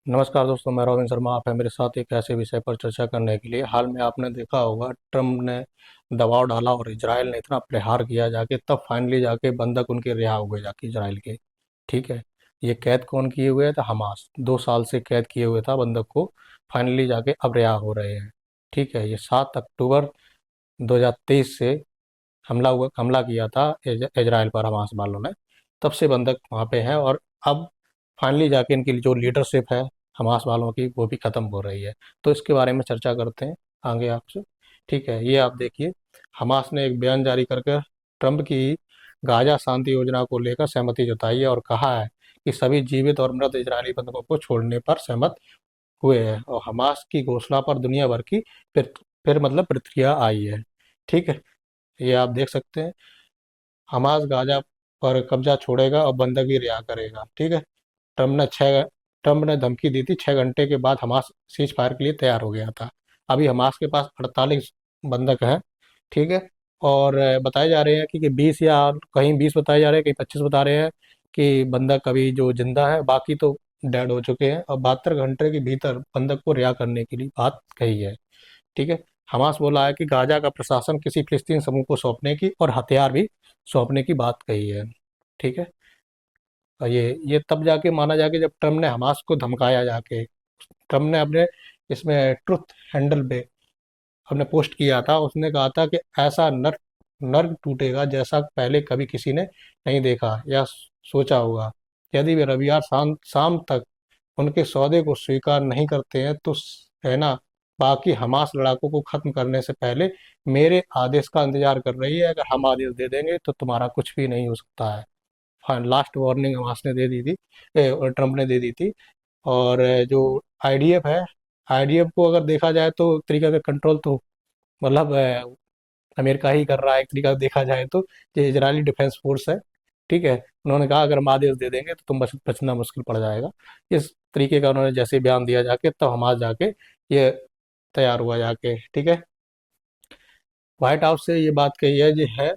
नमस्कार दोस्तों, मैं रोविन शर्मा। आप हैं मेरे साथ एक ऐसे विषय पर चर्चा करने के लिए। हाल में आपने देखा होगा, ट्रम्प ने दबाव डाला और इजराइल ने इतना प्रहार किया जाके, तब फाइनली जाके बंधक उनके रिहा हुए जाके इजराइल के। ठीक है। ये कैद कौन किए हुए था? हमास 2 साल से कैद किए हुए था बंधक को। फाइनली जाके अब रिहा हो रहे हैं। ठीक है। ये 7 अक्टूबर 2023 से हमला किया था इजराइल पर हमास वालों ने। तब से बंधक वहाँ पे हैं और अब फाइनली जाके इनकी जो लीडरशिप है हमास वालों की, वो भी ख़त्म हो रही है। तो इसके बारे में चर्चा करते हैं आगे आपसे। ठीक है। ये आप देखिए, हमास ने एक बयान जारी करके ट्रंप की गाजा शांति योजना को लेकर सहमति जताई है और कहा है कि सभी जीवित और मृत इजरायली बंधकों को छोड़ने पर सहमत हुए हैं। और हमास की घोषणा पर दुनिया भर की फिर मतलब प्रतिक्रिया आई है। ठीक है। ये आप देख सकते हैं, हमास गाजा पर कब्जा छोड़ेगा और बंदगी रिहा करेगा। ठीक है। ट्रम्प ने छः ट्रम्प ने धमकी दी थी, 6 घंटे के बाद हमास सीज फायर के लिए तैयार हो गया था। अभी हमास के पास 48 बंधक हैं। ठीक है। और बताए जा रहे हैं कि 20 या कहीं 20 बताए जा रहे हैं, कहीं 25 बता रहे हैं कि बंधक अभी जो जिंदा है, बाकी तो डेड हो चुके हैं। और 72 घंटे के भीतर बंधक को रिहा करने के लिए बात कही है। ठीक है। हमास बोला है कि गाजा का प्रशासन किसी फिलिस्तीन समूह को सौंपने की और हथियार भी सौंपने की बात कही है। ठीक है। और ये तब जाके माना जाके जब ट्रम्प ने हमास को धमकाया जाके। ट्रम्प ने अपने इसमें ट्रुथ हैंडल पे हमने पोस्ट किया था, उसने कहा था कि ऐसा नर्क नर्क टूटेगा जैसा पहले कभी किसी ने नहीं देखा या सोचा होगा। यदि वे रविवार शाम शाम तक उनके सौदे को स्वीकार नहीं करते हैं तो सेना बाकी हमास लड़ाकों को खत्म करने से पहले मेरे आदेश का इंतजार कर रही है। अगर हम आदेश दे देंगे तो तुम्हारा कुछ भी नहीं हो सकता है। हाँ, लास्ट वार्निंग हमास ने दे दी थी, और ट्रम्प ने दे दी थी। और जो आईडीएफ है, आईडीएफ को अगर देखा जाए तो एक तरीका का कंट्रोल तो मतलब अमेरिका ही कर रहा है, एक तरीका से देखा जाए तो। ये इजरायली डिफेंस फोर्स है। ठीक है। उन्होंने कहा अगर हम आदेश दे देंगे तो तुम बचना मुश्किल पड़ जाएगा। इस तरीके का उन्होंने जैसे बयान दिया जाके, तब हमास जाके ये तैयार हुआ जाके। ठीक है। व्हाइट हाउस से ये बात कही है जी है,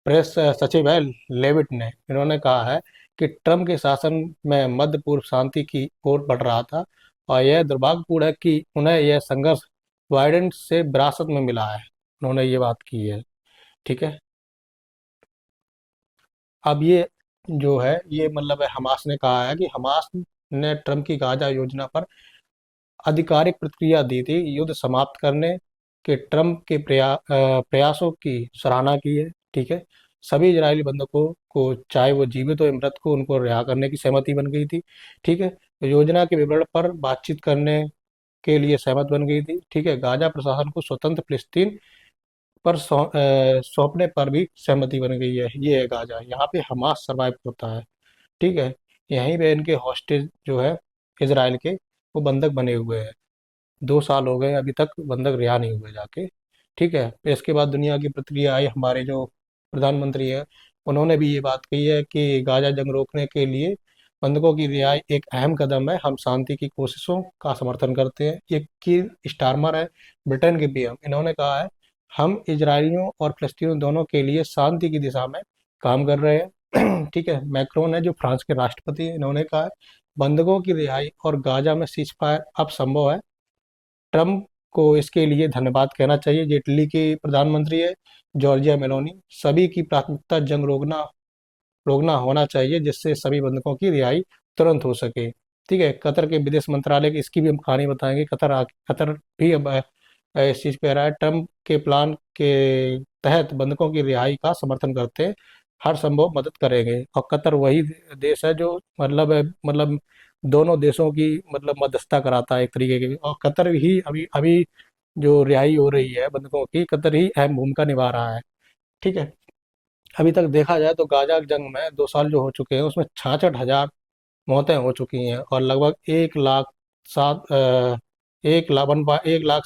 प्रेस सचिव है लेविट ने। इन्होंने कहा है कि ट्रम्प के शासन में मध्य पूर्व शांति की ओर बढ़ रहा था और यह दुर्भाग्यपूर्ण है कि उन्हें यह संघर्ष बाइडेन से विरासत में मिला है। उन्होंने ये बात की है। ठीक है। अब ये जो है, ये मतलब है, हमास ने कहा है कि हमास ने ट्रम्प की गाजा योजना पर आधिकारिक प्रतिक्रिया दी थी, युद्ध समाप्त करने के ट्रम्प के प्रयासों की सराहना की है। ठीक है। सभी इजरायली बंधकों को, चाहे वो जीवित हो या मृत को, उनको रिहा करने की सहमति बन गई थी। ठीक है। योजना के विवरण पर बातचीत करने के लिए सहमत बन गई थी। ठीक है। गाजा प्रशासन को स्वतंत्र फिलिस्तीन पर सौंपने पर भी सहमति बन गई है। ये है गाजा, यहाँ पे हमास सरवाइव होता है। ठीक है। यहीं पे इनके हॉस्टेज जो है इजराइल के, वो बंधक बने हुए हैं। 2 साल हो गए, अभी तक बंधक रिहा नहीं हुए जाके। ठीक है। फिर इसके बाद दुनिया की प्रतिक्रिया आई। हमारे जो प्रधानमंत्री है, उन्होंने भी ये बात कही है कि गाजा जंग रोकने के लिए बंधकों की रिहाई एक अहम कदम है। हम शांति की कोशिशों का समर्थन करते हैं। ये कीर स्टारमर है, ब्रिटेन के पीएम। इन्होंने कहा है हम इजरायलियों और फिलिस्तीनियों दोनों के लिए शांति की दिशा में काम कर रहे हैं। ठीक है। मैक्रोन है जो फ्रांस के राष्ट्रपति हैं, इन्होंने कहा है बंधकों की रिहाई और गाजा में सीज फायर अब संभव है। ट्रम्प को इसके लिए धन्यवाद कहना चाहिए। जो इटली की प्रधानमंत्री है, जॉर्जिया मेलोनी। सभी की प्राथमिकता जंग रोकना रोकना होना चाहिए, जिससे सभी बंधकों की रिहाई तुरंत हो सके। ठीक है। कतर के विदेश मंत्रालय की इसकी भी हम कहानी बताएंगे। कतर भी अब इस चीज़ पे आ रहा है। ट्रम्प के प्लान के तहत बंधकों की रिहाई का समर्थन करते हैं, हर संभव मदद करेंगे। और कतर वही देश है जो मतलब दोनों देशों की मतलब मध्यस्थता कराता है एक तरीके की। और कतर ही अभी अभी जो रिहाई हो रही है बंधकों की, कतर ही अहम भूमिका निभा रहा है। ठीक है। अभी तक देखा जाए तो गाजा जंग में 2 साल जो हो चुके हैं, उसमें 66,000 मौतें हो चुकी हैं और लगभग 1 लाख 7 1 लाख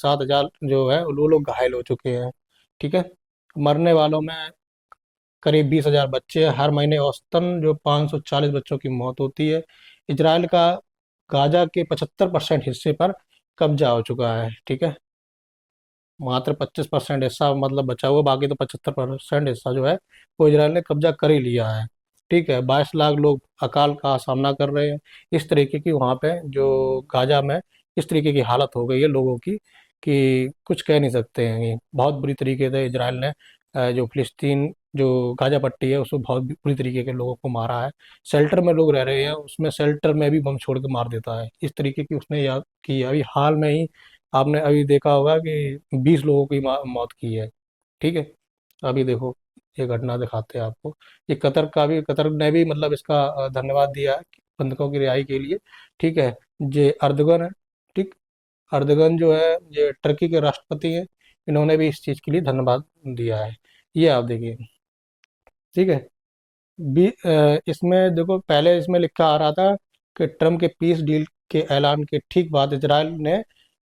जो है वो लोग घायल हो चुके हैं। ठीक है। मरने वालों में करीब 20,000 बच्चे हैं। हर महीने औसतन जो 540 बच्चों की मौत होती है। इसराइल का गाजा के 75% हिस्से पर कब्जा हो चुका है। ठीक है। मात्र 25% हिस्सा मतलब बचा हुआ, बाकी तो 75% हिस्सा जो है वो इसराइल ने कब्जा कर ही लिया है। ठीक है, 22 लाख लोग अकाल का सामना कर रहे हैं। इस तरीके की वहाँ पे जो गाजा में इस तरीके की हालत हो गई है लोगों की कि कुछ कह नहीं सकते हैं। ये बहुत बुरी तरीके से इजराइल ने जो फिलिस्तीन जो गाजा पट्टी है उसमें बहुत बुरी तरीके के लोगों को मारा है। शेल्टर में लोग रह रहे हैं, उसमें शेल्टर में भी बम छोड़ के मार देता है। इस तरीके की उसने याद की है। अभी हाल में ही आपने अभी देखा होगा कि 20 लोगों की मौत की है। ठीक है, अभी देखो ये घटना दिखाते हैं आपको। ये कतर ने भी मतलब इसका धन्यवाद दिया है बंधकों की रिहाई के लिए। ठीक है, जे अर्दगन है, ठीक, अर्दगन जो है ये टर्की के राष्ट्रपति हैं, इन्होंने भी इस चीज़ के लिए धन्यवाद दिया है। ये आप देखिए। ठीक है, इसमें देखो पहले इसमें लिखा आ रहा था कि ट्रम्प के पीस डील के ऐलान के ठीक बाद इजराइल ने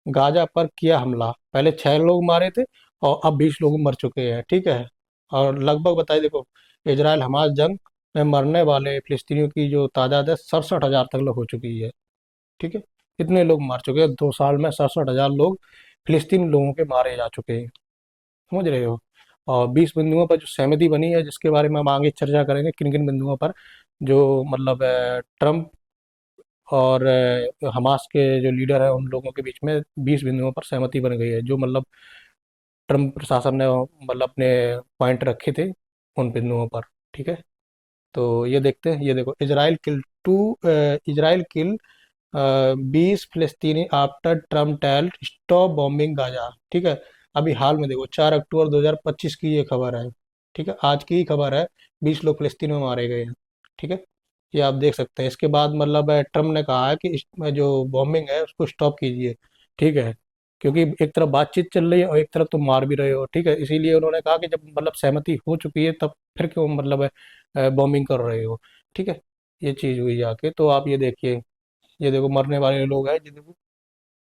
गाजा पर किया हमला। पहले 6 लोग मारे थे और अब 20 लोग मर चुके हैं। ठीक है, और लगभग बताइए देखो, इजराइल हमास जंग में मरने वाले फिलिस्तीनियों की जो तादाद है 67,000 तक हो चुकी है। ठीक है, इतने लोग मार चुके हैं 2 साल में, 67,000 लोग फिलिस्तीनी लोगों के मारे जा चुके हैं। समझ रहे हो। और 20 बिंदुओं पर जो सहमति बनी है जिसके बारे में हम आगे चर्चा करेंगे किन किन बिंदुओं पर, जो मतलब ट्रम्प और हमास के जो लीडर है उन लोगों के बीच में 20 बिंदुओं पर सहमति बन गई है। जो मतलब ट्रम्प प्रशासन ने मतलब अपने पॉइंट रखे थे उन बिंदुओं पर। ठीक है, तो ये देखते हैं। ये देखो, इजराइल किल 20 फिलिस्तीनी after Trump told stop bombing Gaza. ठीक है, अभी हाल में देखो 4 अक्टूबर 2025 की ये खबर है। ठीक है, आज की ही खबर है। 20 लोग फिलिस्तीन में मारे गए हैं। ठीक है, ये आप देख सकते हैं। इसके बाद मतलब ट्रम्प ने कहा है कि जो बॉम्बिंग है उसको स्टॉप कीजिए। ठीक है, क्योंकि एक तरफ बातचीत चल रही है और एक तरफ तुम मार भी रहे हो। ठीक है, इसीलिए उन्होंने कहा कि जब मतलब सहमति हो चुकी है तब फिर क्यों मतलब बॉम्बिंग कर रहे हो। ठीक है, ये चीज़ हुई जाके। तो आप ये देखिए, ये देखो मरने वाले लोग हैं, ये देखो।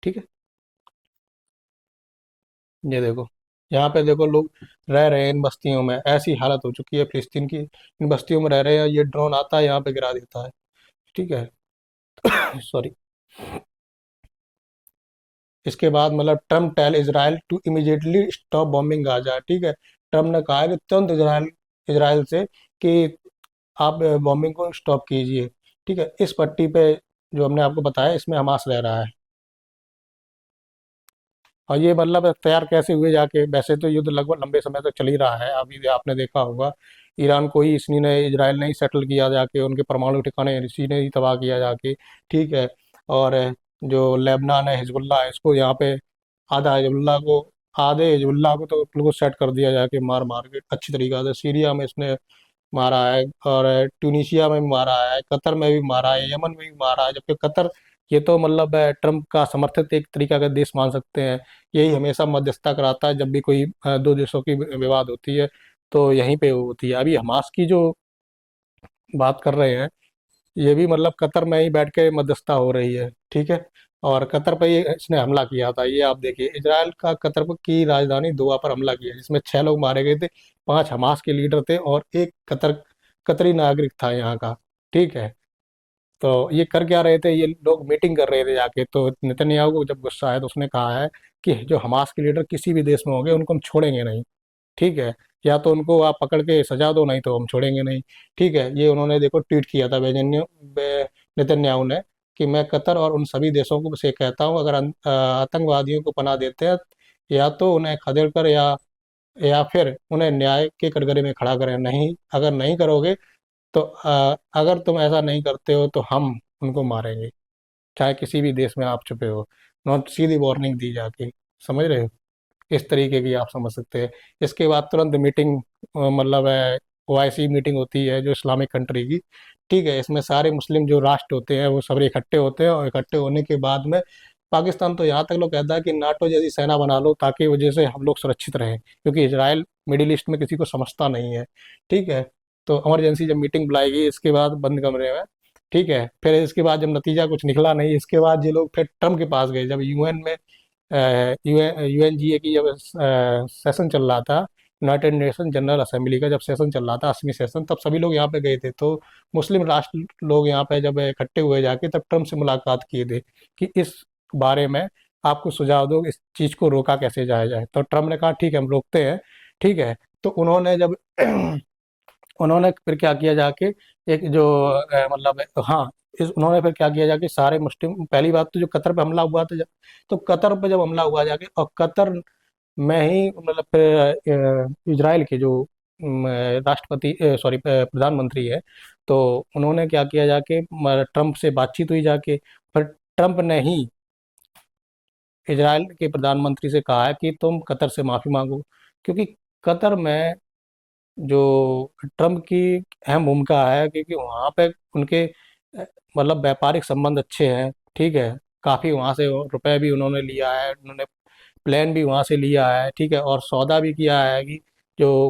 ठीक है, ये देखो, यहाँ पे देखो लोग रह रहे हैं इन बस्तियों में। ऐसी हालत हो चुकी है फिलिस्तीन की, इन बस्तियों में रह रहे हैं, ये ड्रोन आता है यहाँ पे गिरा देता है। ठीक है, सॉरी। इसके बाद मतलब Trump tell Israel to immediately stop bombing Gaza. ठीक है, ट्रम्प ने कहा है कि तुरंत इसराइल इसराइल से कि आप बॉम्बिंग को स्टॉप कीजिए। ठीक है, इस पट्टी पे जो हमने आपको बताया इसमें हमास रह रहा है। और ये मतलब तैयार कैसे हुए जाके, वैसे तो युद्ध लगभग लंबे समय तक चल ही रहा है। अभी आपने देखा होगा ईरान को ही इसी ने इजराइल ने ही सेटल किया जाके, उनके परमाणु ठिकाने इसी ने ही तबाह किया जाके। ठीक है, और जो लेबनान है हिजबुल्ला है, इसको यहाँ पे आधे हिजबुल्ला को तो बिल्कुल सेट कर दिया जाके, मार मार के अच्छी तरीके से। सीरिया में इसने मारा है, और ट्यूनीशिया में भी मारा है, कतर में भी मारा है, यमन में भी मारा है। जबकि कतर, ये तो मतलब ट्रम्प का समर्थित एक तरीका का देश मान सकते हैं। यही हमेशा मध्यस्थता कराता है जब भी कोई दो देशों की विवाद होती है, तो यहीं पे होती है। अभी हमास की जो बात कर रहे हैं, ये भी मतलब कतर में ही बैठ के मध्यस्थता हो रही है। ठीक है, और कतर पे ये इसने हमला किया था। ये आप देखिए, इजराइल का कतर की राजधानी दोहा पर हमला किया जिसमें 6 लोग मारे गए थे, 5 हमास के लीडर थे और एक कतरी नागरिक था यहाँ का। ठीक है, तो ये कर क्या रहे थे, ये लोग मीटिंग कर रहे थे जाके। तो नेतन्याहू को जब गुस्सा आया तो उसने कहा है कि जो हमास के लीडर किसी भी देश में होंगे उनको हम छोड़ेंगे नहीं। ठीक है, या तो उनको आप पकड़ के सजा दो, नहीं तो हम छोड़ेंगे नहीं। ठीक है, ये उन्होंने देखो ट्वीट किया था नेतन्याहू ने कि मैं कतर और उन सभी देशों को से कहता हूँ, अगर आतंकवादियों को पनाह देते हैं, या तो उन्हें खदेड़ कर या फिर उन्हें न्याय के कटघरे में खड़ा करें। नहीं, अगर नहीं करोगे तो अगर तुम ऐसा नहीं करते हो तो हम उनको मारेंगे, चाहे किसी भी देश में आप छुपे हो। नॉट सीधी वार्निंग दी जाके, समझ रहे हो। इस तरीके की आप समझ सकते हैं। इसके बाद तुरंत मीटिंग, मतलब है ओआईसी मीटिंग होती है जो इस्लामिक कंट्री की। ठीक है, इसमें सारे मुस्लिम जो राष्ट्र होते हैं वो सब इकट्ठे होते हैं, और इकट्ठे होने के बाद में पाकिस्तान तो यहाँ तक लोग कहता है कि नाटो जैसी सेना बना लो ताकि वजह से हम लोग सुरक्षित रहें, क्योंकि इसराइल मिडिल ईस्ट में किसी को समझता नहीं है। ठीक है, तो इमरजेंसी जब मीटिंग बुलाई गई इसके बाद बंद कमरे में। ठीक है, फिर इसके बाद जब नतीजा कुछ निकला नहीं, इसके बाद ये लोग फिर ट्रम्प के पास गए। जब यूएन में यूएनजीए की जब सेशन चल रहा था, यूनाइटेड नेशन जनरल असेंबली का जब सेशन चल रहा था, 80वीं सेशन, तब सभी लोग यहाँ पे गए थे। तो मुस्लिम राष्ट्र लोग यहाँ पे जब इकट्ठे हुए जाके तब ट्रम्प से मुलाकात किए थे कि इस बारे में आपको सुझाव दो, इस चीज़ को रोका कैसे जाया जाए। तो ट्रम्प ने कहा ठीक है हम रोकते हैं। ठीक है, तो उन्होंने जब उन्होंने फिर क्या किया जाके, एक जो मतलब हाँ, इस उन्होंने फिर क्या किया जाके, सारे मुस्लिम, पहली बात तो जो कतर पे हमला हुआ था, तो कतर पे जब हमला हुआ जाके, और कतर में ही मतलब फिर इजराइल के जो राष्ट्रपति, सॉरी, प्रधानमंत्री है, तो उन्होंने क्या किया जाके, ट्रंप से बातचीत हुई जाके, फिर ट्रंप ने ही इजराइल के प्रधानमंत्री से कहा है कि तुम कतर से माफ़ी मांगो, क्योंकि कतर में जो ट्रंप की अहम भूमिका है, क्योंकि वहाँ पे उनके मतलब व्यापारिक संबंध अच्छे हैं, ठीक है। काफ़ी वहाँ से रुपए भी उन्होंने लिया है, उन्होंने प्लेन भी वहाँ से लिया है, ठीक है, और सौदा भी किया है कि जो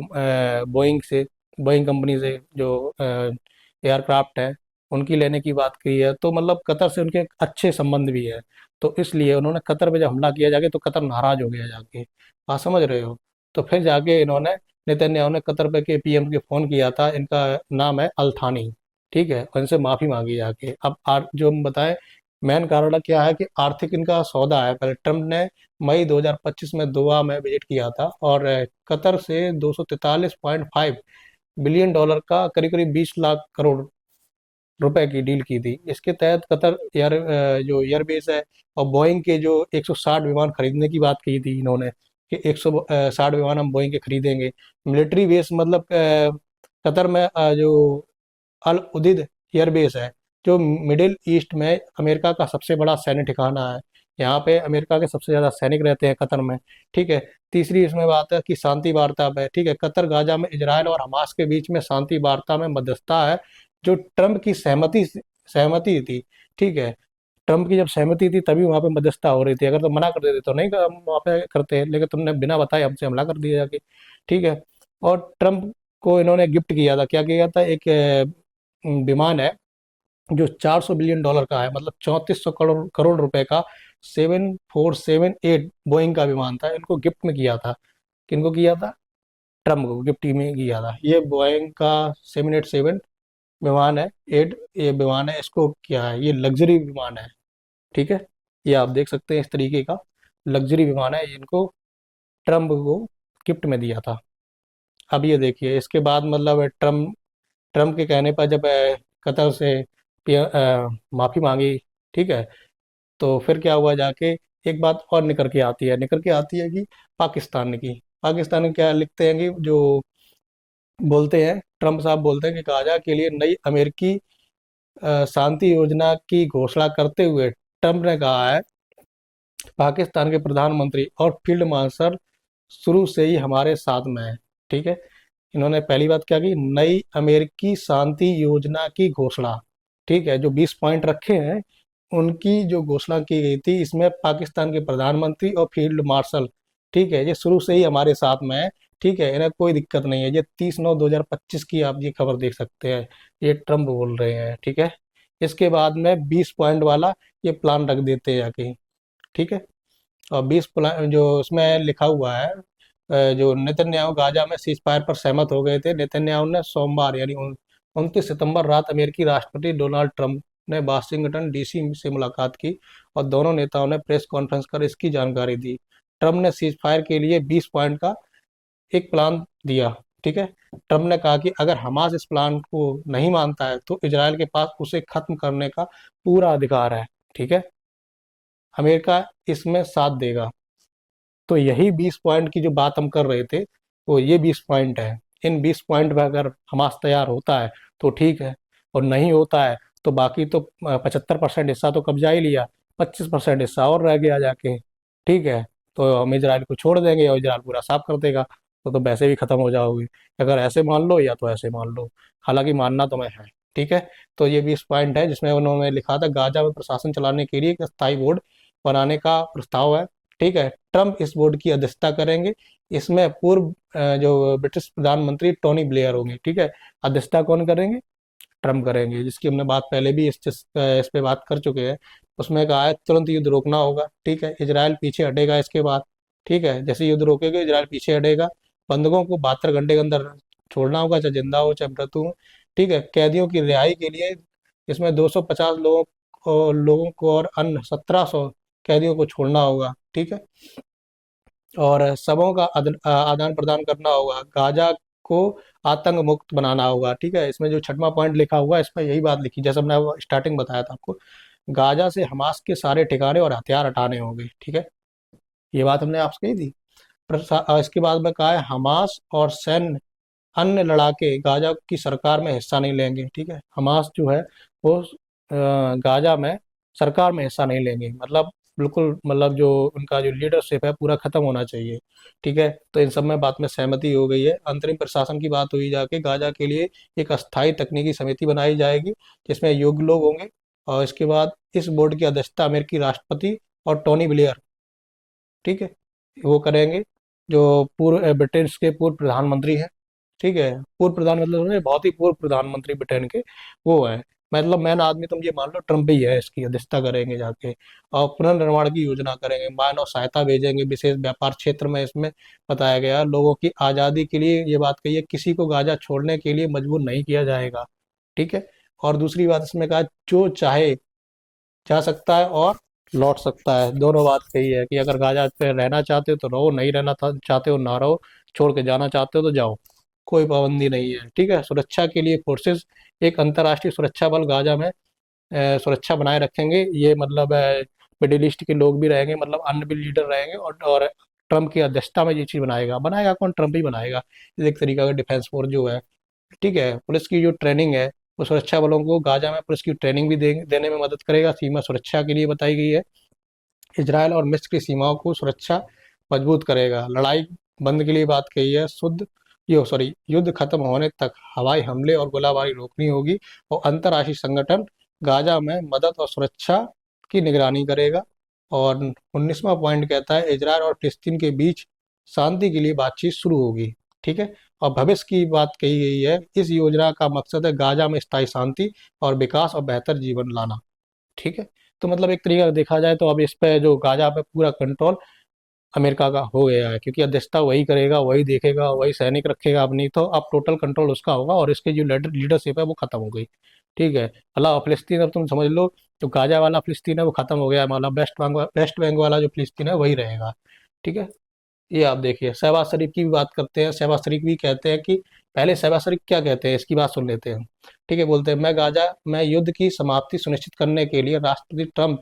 बोइंग कंपनी से जो एयरक्राफ्ट है, उनकी लेने की बात की है, तो मतलब कतर से उनके अच्छे संबंध भी है। तो इसलिए उन्होंने कतर पे जब हमला किया जाके, तो कतर नाराज हो गया जाके, आप समझ रहे हो। तो फिर जाके इन्होंने, नेतन्याहू ने कतर पे के पीएम के फ़ोन किया था, इनका नाम है अल्थानी, ठीक है, और इनसे माफ़ी मांगी जाके। अब जो हम बताएं, मेन कारण क्या है कि आर्थिक इनका सौदा है। पहले ट्रंप ने मई 2025 में दोहा में विजिट किया था, और कतर से 243.5 बिलियन डॉलर का, करीब करीब 20 लाख करोड़ रुपए की डील की थी। इसके तहत कतर जो एयरबेस है, और बोइंग के जो 160 विमान खरीदने की बात की थी इन्होंने, कि 160 विमान हम बोइंग के खरीदेंगे। मिलिट्री बेस मतलब कतर में जो अल उदिद एयरबेस है, जो मिडिल ईस्ट में अमेरिका का सबसे बड़ा सैन्य ठिकाना है। यहाँ पे अमेरिका के सबसे ज़्यादा सैनिक रहते हैं कतर में, ठीक है। तीसरी इसमें बात है कि शांति वार्ता पे, ठीक है, कतर गाजा में इजराइल और हमास के बीच में शांति वार्ता में मध्यस्थता है, जो ट्रंप की सहमति थी, ठीक है। ट्रंप की जब सहमति थी तभी वहाँ पे मध्यस्थता हो रही थी, अगर तो मना कर देते तो नहीं हम वहाँ पे करते, लेकिन तुमने बिना बताए हमसे हमला कर दिया जाके, ठीक है। और ट्रंप को इन्होंने गिफ्ट किया था, क्या किया था, एक विमान है जो 400 बिलियन डॉलर का है, मतलब 3400 करोड़ करोड़ रुपए का, 7478 बोइंग का विमान था, इनको गिफ्ट में किया था। किनको किया था? ट्रम्प को गिफ्ट में किया था। ये बोइंग का 787 विमान है, एट ये विमान है, इसको क्या है, ये लग्जरी विमान है, ठीक है। ये आप देख सकते हैं, इस तरीके का लग्जरी विमान है, इनको ट्रम्प को गिफ्ट में दिया था। अब ये देखिए, इसके बाद मतलब ट्रम्प ट्रम्प के कहने पर जब कतर से माफ़ी मांगी, ठीक है, तो फिर क्या हुआ जाके, एक बात और निकल के आती है कि पाकिस्तान क्या लिखते हैं कि जो बोलते हैं, ट्रम्प साहब बोलते हैं कि गाजा के लिए नई अमेरिकी शांति योजना की घोषणा करते हुए ट्रम्प ने कहा है, पाकिस्तान के प्रधानमंत्री और फील्ड मार्शल शुरू से ही हमारे साथ में है, ठीक है। इन्होंने पहली बात क्या की, नई अमेरिकी शांति योजना की घोषणा, ठीक है, जो 20 पॉइंट रखे हैं, उनकी जो घोषणा की गई थी, इसमें पाकिस्तान के प्रधानमंत्री और फील्ड मार्शल, ठीक है, ये शुरू से ही हमारे साथ में है, ठीक है, इन्हें कोई दिक्कत नहीं है। ये 30/9/2025 की आप ये खबर देख सकते हैं, ये ट्रम्प बोल रहे हैं, ठीक है। इसके बाद में 20 पॉइंट वाला ये प्लान रख देते हैं जाके, ठीक है। और 20 प्लान जो उसमें लिखा हुआ है, जो नेतन्याहू गाजा में सीज फायर पर सहमत हो गए थे। नेतन्याहू ने सोमवार यानी 29 सितंबर रात अमेरिकी राष्ट्रपति डोनाल्ड ट्रंप ने वाशिंगटन डीसी से मुलाकात की, और दोनों नेताओं ने प्रेस कॉन्फ्रेंस कर इसकी जानकारी दी। ट्रंप ने सीज फायर के लिए 20 पॉइंट का एक प्लान दिया, ठीक है। ट्रंप ने कहा कि अगर हमास इस प्लान को नहीं मानता है, तो इजराइल के पास उसे खत्म करने का पूरा अधिकार है, ठीक है। अमेरिका इसमें साथ देगा। तो यही 20 पॉइंट की जो बात हम कर रहे थे, तो ये 20 पॉइंट है। इन 20 पॉइंट पर अगर हमास तैयार होता है तो ठीक है, और नहीं होता है तो बाकी तो 75% हिस्सा तो कब्जा ही लिया, 25% हिस्सा और रह गया जाके, ठीक है। तो हम इजराइल को छोड़ देंगे और इजराइल पूरा साफ कर देगा, तो वैसे भी खत्म हो जाओगे। अगर ऐसे मान लो या तो ऐसे मान लो, हालांकि मानना तो मैं है, ठीक है। तो ये 20 पॉइंट है, जिसमें उन्होंने लिखा था गाजा में प्रशासन चलाने के लिए एक स्थायी बोर्ड बनाने का प्रस्ताव है, ठीक है। ट्रंप इस बोर्ड की अध्यक्षता करेंगे। इसमें पूर्व जो ब्रिटिश प्रधानमंत्री टोनी ब्लेयर होंगे, ठीक है। अध्यक्षता कौन करेंगे? ट्रंप करेंगे, जिसकी हमने बात पहले भी इस पे बात कर चुके हैं। उसमें कहा है तुरंत युद्ध रोकना होगा, ठीक है, इजराइल पीछे हटेगा इसके बाद, ठीक है। जैसे युद्ध रोकेगा इजराइल पीछे हटेगा। बंधकों को 72 घंटे के अंदर छोड़ना होगा, चाहे जिंदा हो चाहे मृत्यु हो, ठीक है। कैदियों की रिहाई के लिए इसमें 250 लोगों को और अन्य 1700 कैदियों को छोड़ना होगा, ठीक है। और शवों का आदान प्रदान करना होगा। गाजा को आतंक मुक्त बनाना होगा। ठीक है, इसमें जो छठवां पॉइंट लिखा हुआ है इसमें यही बात लिखी, जैसे हमने स्टार्टिंग बताया था आपको, गाजा से हमास के सारे ठिकाने और हथियार हटाने होंगे। ठीक है, ये बात हमने आपसे कही थी। इसके बाद में कहा है हमास और सैन्य अन्य लड़ाके गाजा की सरकार में हिस्सा नहीं लेंगे। ठीक है, हमास जो है वो गाजा में सरकार में हिस्सा नहीं लेंगे, मतलब बिल्कुल, मतलब जो उनका जो लीडरशिप है पूरा खत्म होना चाहिए। ठीक है, तो इन सब में बात में सहमति हो गई है। अंतरिम प्रशासन की बात हुई जाके गाजा के लिए एक अस्थायी तकनीकी समिति बनाई जाएगी जिसमें योग्य लोग होंगे, और इसके बाद इस बोर्ड की अध्यक्षता अमेरिकी राष्ट्रपति और टोनी ब्लेयर, ठीक है, वो करेंगे, जो पूर्व ब्रिटेन के पूर्व प्रधानमंत्री हैं। ठीक है, पूर्व प्रधान मतलब उन्होंने बहुत ही पूर्व प्रधानमंत्री ब्रिटेन के वो है, मतलब मैन आदमी तुम ये मान लो ट्रम्प ही है, इसकी अध्यक्षता करेंगे जाके, और पुनर्निर्माण की योजना करेंगे, मानव सहायता भेजेंगे विशेष व्यापार क्षेत्र में। इसमें बताया गया लोगों की आज़ादी के लिए ये बात कही है, किसी को गाजा छोड़ने के लिए मजबूर नहीं किया जाएगा। ठीक है, और दूसरी बात इसमें कहा जो चाहे जा सकता है और लौट सकता है। दोनों बात कही है कि अगर गाजा पे रहना चाहते हो तो रहो, नहीं रहना चाहते हो ना रहो, छोड़ के जाना चाहते हो तो जाओ, कोई पाबंदी नहीं है। ठीक है, सुरक्षा के लिए फोर्सेस, एक अंतर्राष्ट्रीय सुरक्षा बल गाजा में सुरक्षा बनाए रखेंगे। ये मतलब मिडिल ईस्ट के लोग भी रहेंगे, मतलब अन्य भी लीडर रहेंगे, और ट्रम्प की अध्यक्षता में ये चीज़ बनाएगा, बनाएगा कौन, ट्रम्प ही बनाएगा। एक तरीका का डिफेंस फोर्स जो है। ठीक है, पुलिस की जो ट्रेनिंग है वो सुरक्षा बलों को गाजा में पुलिस की ट्रेनिंग भी देने में मदद करेगा, सीमा सुरक्षा के लिए बताई गई है। इजराइल और मिस्र की सीमाओं को सुरक्षा मजबूत करेगा। लड़ाई बंद के लिए बात कही है, युद्ध खत्म होने तक हवाई हमले और गोलाबारी रोकनी होगी, और अंतर्राष्ट्रीय संगठन गाजा में मदद और सुरक्षा की निगरानी करेगा। और 19वां पॉइंट कहता है इजराइल और फिलिस्तीन के बीच शांति के लिए बातचीत शुरू होगी। ठीक है, और भविष्य की बात कही गई है, इस योजना का मकसद है गाजा में स्थायी शांति और विकास और बेहतर जीवन लाना। ठीक है, तो मतलब एक तरीका देखा जाए तो अब इस पे जो गाजा पे पूरा कंट्रोल अमेरिका का हो गया है, क्योंकि अध्यक्षता वही करेगा, वही देखेगा, वही सैनिक रखेगा। अब नहीं तो अब टोटल कंट्रोल उसका होगा, और इसकी जो लीडरशिप है वो खत्म हो गई। ठीक है, अल्लाह फिलिस्तीन अब तुम समझ लो, जो गाजा वाला फिलिस्तीन है वो खत्म हो गया, मतलब वेस्ट बैंक वाला जो फिलिस्तीन है वही रहेगा। ठीक है, ये आप देखिए। शहबाज शरीफ की भी बात करते हैं। शहबाज शरीफ भी कहते हैं कि पहले शहबाज शरीफ क्या कहते हैं इसकी बात सुन लेते हैं। ठीक है, बोलते हैं मैं युद्ध की समाप्ति सुनिश्चित करने के लिए राष्ट्रपति ट्रंप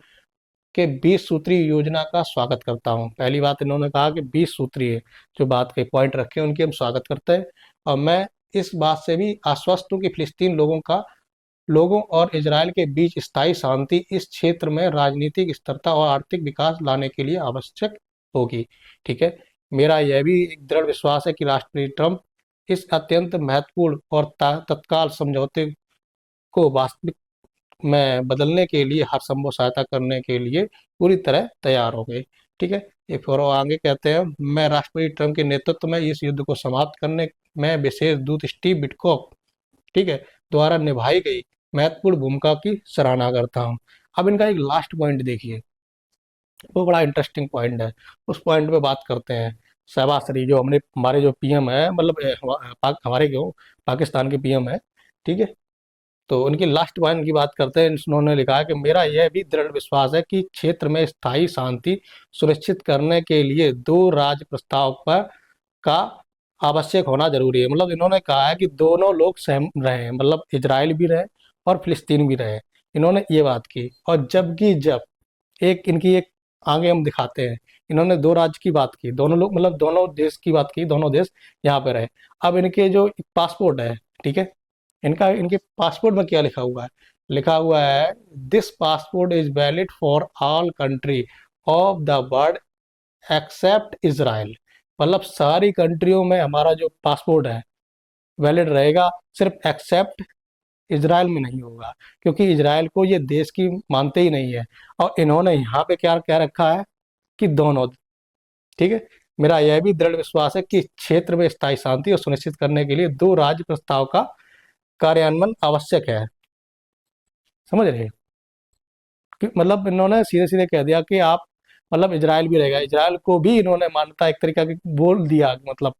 के 20 सूत्री योजना का स्वागत करता हूं। पहली बात इन्होंने कहा कि 20 सूत्री जो बात के पॉइंट रखे उनकी हम स्वागत करते हैं, और मैं इस बात से भी आश्वस्त हूं कि फिलिस्तीन लोगों और इजराइल के बीच स्थायी शांति इस क्षेत्र में राजनीतिक स्थिरता और आर्थिक विकास लाने के लिए आवश्यक होगी। ठीक है, मेरा यह भी एक दृढ़ विश्वास है कि राष्ट्रपति ट्रंप इस अत्यंत महत्वपूर्ण और तत्काल समझौते को वास्तविक में बदलने के लिए हर संभव सहायता करने के लिए पूरी तरह तैयार हो गए। ठीक है, एक और आगे कहते हैं, मैं राष्ट्रपति ट्रंप के नेतृत्व में इस युद्ध को समाप्त करने में विशेष दूत स्टीव बिटकॉक, ठीक है, द्वारा निभाई गई महत्वपूर्ण भूमिका की सराहना करता हूँ। अब इनका एक लास्ट पॉइंट देखिए, वो बड़ा इंटरेस्टिंग पॉइंट है। उस पॉइंट पे बात करते हैं। शहबाज शरीफ जो हमारे जो पीएम है, मतलब हमारे क्यों, पाकिस्तान के पीएम है। ठीक है, तो उनकी लास्ट पॉइंट की बात करते हैं। उन्होंने लिखा है कि मेरा यह भी दृढ़ विश्वास है कि क्षेत्र में स्थायी शांति सुनिश्चित करने के लिए दो राज्य प्रस्ताव पर का आवश्यक होना जरूरी है। मतलब इन्होंने कहा है कि दोनों लोग सहम रहे, मतलब इजराइल भी रहे और फिलिस्तीन भी रहे। इन्होंने ये बात की, और जबकि जब एक इनकी एक आगे हम दिखाते हैं, इन्होंने दो राज्य की बात की, दोनों लोग मतलब दोनों देश की बात की, दोनों देश यहाँ पे रहे। अब इनके जो पासपोर्ट है, ठीक है, इनके पासपोर्ट में क्या लिखा हुआ है, लिखा हुआ है this passport is valid for all country of the world accept Israel. मतलब सारी कंट्रियों में हमारा जो पासपोर्ट है वैलिड रहेगा, सिर्फ एक्सेप्ट इसराइल में नहीं होगा, क्योंकि इसराइल को ये देश की मानते ही नहीं है। और इन्होंने यहाँ पे क्या क्या रखा है कि दोनों। ठीक है, मेरा यह भी दृढ़ विश्वास है कि क्षेत्र में स्थायी शांति और सुनिश्चित करने के लिए दो राज्य प्रस्ताव का कार्यान्वयन आवश्यक है। समझ रहे हैं? मतलब इन्होंने सीधे सीधे कह दिया कि आप, मतलब इजराइल भी रहेगा, इजराइल को भी इन्होंने मान्यता एक तरीका की बोल दिया, मतलब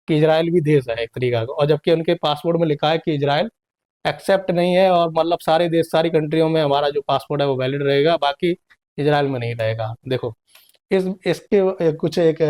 कि इजराइल भी देश है एक तरीका का। और जबकि उनके पासपोर्ट में लिखा है कि इजराइल एक्सेप्ट नहीं है, और मतलब सारे देश सारी कंट्रियों में हमारा जो पासपोर्ट है वो वैलिड रहेगा, बाकी इजराइल में नहीं रहेगा। देखो, इसके कुछ एक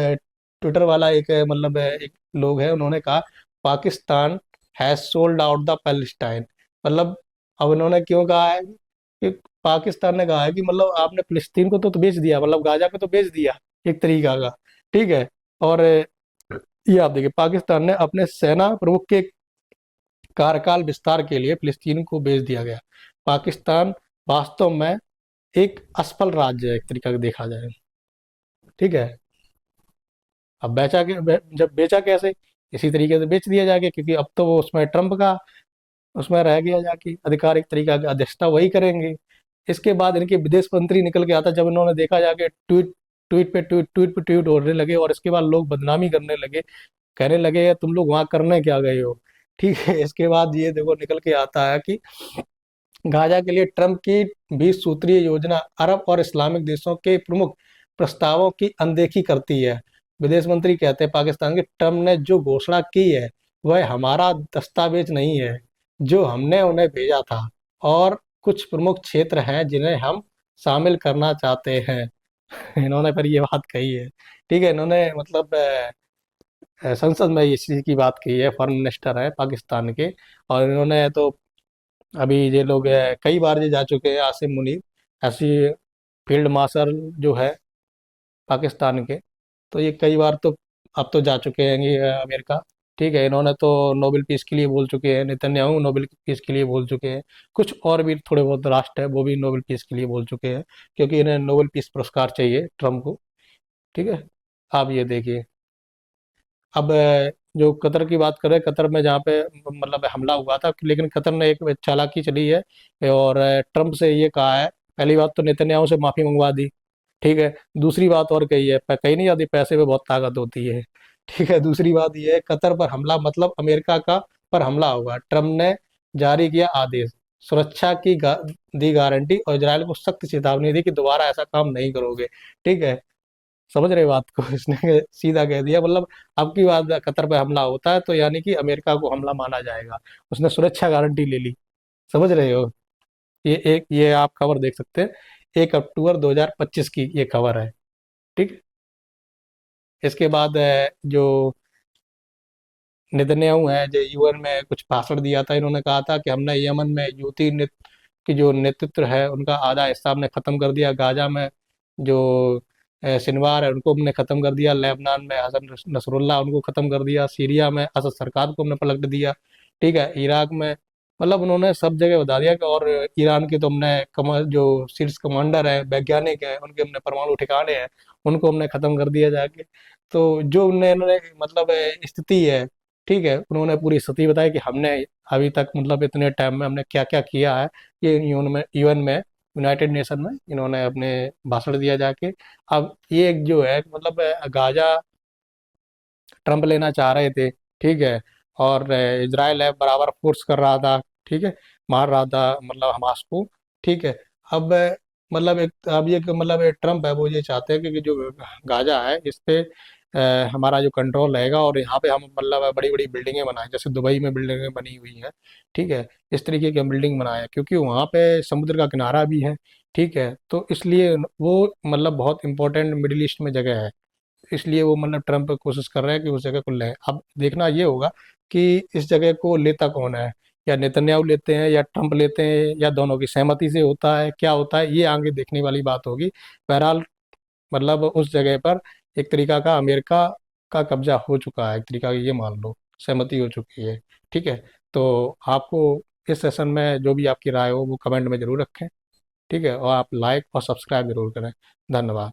ट्विटर वाला एक मतलब एक लोग है, उन्होंने कहा Pakistan has sold out the Palestine. मतलब अब इन्होंने क्यों कहा है कि पाकिस्तान ने कहा है कि मतलब आपने फिलिस्तीन को तो बेच दिया, मतलब गाजा को तो बेच दिया एक तरीका का, ठीक है। और ये आप देखिए, पाकिस्तान ने अपने सेना प्रमुख के कार्यकाल विस्तार के लिए फिलिस्तीन को बेच दिया गया। पाकिस्तान वास्तव में एक असफल राज्य है एक तरीका से देखा जाए, ठीक है। अब जब बेचा कैसे, इसी तरीके से बेच दिया जाके, क्योंकि अब तो वो उसमें ट्रंप का उसमें रह गया जाके आधिकारिक तरीका की अध्यक्षता वही करेंगे। इसके बाद इनके विदेश मंत्री निकल के आता, जब इन्होंने देखा जाके ट्वीट होने लगे, और इसके बाद लोग बदनामी करने लगे, कहने लगे तुम लोग वहां करने क्या गए हो, ठीक है। इसके बाद ये देखो निकल के आता है कि गाजा के लिए ट्रंप की 20 सूत्रीय योजना अरब और इस्लामिक देशों के प्रमुख प्रस्तावों की अनदेखी करती है। विदेश मंत्री कहते हैं पाकिस्तान के, ट्रंप ने जो घोषणा की है वह हमारा दस्तावेज नहीं है जो हमने उन्हें भेजा था, और कुछ प्रमुख क्षेत्र हैं जिन्हें हम शामिल करना चाहते हैं। इन्होंने पर ये बात कही है, ठीक है। इन्होंने मतलब संसद में इस चीज़ की बात की है, फॉरेन मिनिस्टर है पाकिस्तान के। और इन्होंने तो अभी ये लोग कई बार ये जा चुके हैं, आसिम मुनीर, ऐसी फील्ड मार्शल जो है पाकिस्तान के, तो ये कई बार तो अब तो जा चुके हैं ये अमेरिका, ठीक है। इन्होंने तो नोबेल पीस के लिए बोल चुके हैं, नेतन्याहू नोबेल पीस के लिए बोल चुके हैं, कुछ और भी थोड़े बहुत राष्ट्र है वो भी नोबेल पीस के लिए बोल चुके हैं, क्योंकि इन्हें नोबेल पीस पुरस्कार चाहिए ट्रम्प को, ठीक है। आप ये देखिए, अब जो कतर की बात करें, कतर में जहाँ पे मतलब हमला हुआ था, लेकिन कतर ने एक चालाकी चली है और ट्रम्प से ये कहा है, पहली बात तो नेतन्याहू से माफी मंगवा दी, ठीक है। दूसरी बात और कही है, कही नहीं जाती पैसे में बहुत ताकत होती है, ठीक है। दूसरी बात ये है, कतर पर हमला मतलब अमेरिका का पर हमला होगा। ट्रम्प ने जारी किया आदेश, सुरक्षा की दी गारंटी, और इजरायल को सख्त चेतावनी दी कि दोबारा ऐसा काम नहीं करोगे, ठीक है। समझ रहे बात को, इसने सीधा कह दिया, मतलब अब की बात कतर पे हमला होता है तो यानी कि अमेरिका को हमला माना जाएगा, उसने सुरक्षा गारंटी ले ली। समझ रहे हो, ये आप खबर देख सकते हैं, 1 अक्टूबर 2025 की ये खबर है, ठीक। इसके बाद जो नेतन्याहू है, जो यूएन में कुछ भाषण दिया था, इन्होंने कहा था कि हमने यमन में यूती की जो नेतृत्व है उनका आधा हिस्सा हमने खत्म कर दिया, गाजा में जो सिनवार है उनको हमने खत्म कर दिया, लेबनान में हसन नसरुल्लाह उनको खत्म कर दिया, सीरिया में असद सरकार को हमने पलट दिया, ठीक है। इराक में मतलब उन्होंने सब जगह बता दिया कि, और ईरान के तो हमने जो शीर्ष कमांडर है, वैज्ञानिक है, उनके हमने परमाणु ठिकाने हैं, उनको हमने खत्म कर दिया जाके। तो जो उन्होंने मतलब स्थिति है, ठीक है, उन्होंने पूरी स्थिति बताई कि हमने अभी तक मतलब इतने टाइम में हमने क्या क्या किया है। ये यूएन में यूनाइटेड नेशन में इन्होंने अपने भाषण दिया जाके। अब ये एक जो है मतलब गाजा ट्रंप लेना चाह रहे थे, ठीक है। और इजराइल है बराबर फोर्स कर रहा था, ठीक है, मार रहा था मतलब हमास को, ठीक है। अब मतलब एक अब ये मतलब ट्रंप है वो ये चाहते हैं कि जो गाजा है इस पे हमारा जो कंट्रोल रहेगा, और यहाँ पे हम मतलब बड़ी बड़ी बिल्डिंगें बनाएं, जैसे दुबई में बिल्डिंगें बनी हुई हैं, ठीक है। इस तरीके की हम बिल्डिंग बनाए, क्योंकि वहाँ पे समुद्र का किनारा भी है, ठीक है। तो इसलिए वो मतलब बहुत इंपॉर्टेंट मिडिल ईस्ट में जगह है, इसलिए वो मतलब ट्रम्प कोशिश कर रहे हैं कि उस जगह को लें। अब देखना ये होगा कि इस जगह को लेता कौन है, या नेतन्याहू लेते हैं या ट्रम्प लेते हैं, या दोनों की सहमति से होता है, क्या होता है ये आगे देखने वाली बात होगी। बहरहाल मतलब उस जगह पर एक तरीका का अमेरिका का कब्जा हो चुका है, एक तरीका का ये मान लो, सहमति हो चुकी है, ठीक है। तो आपको इस सेशन में जो भी आपकी राय हो वो कमेंट में जरूर रखें, ठीक है, और आप लाइक और सब्सक्राइब जरूर करें। धन्यवाद।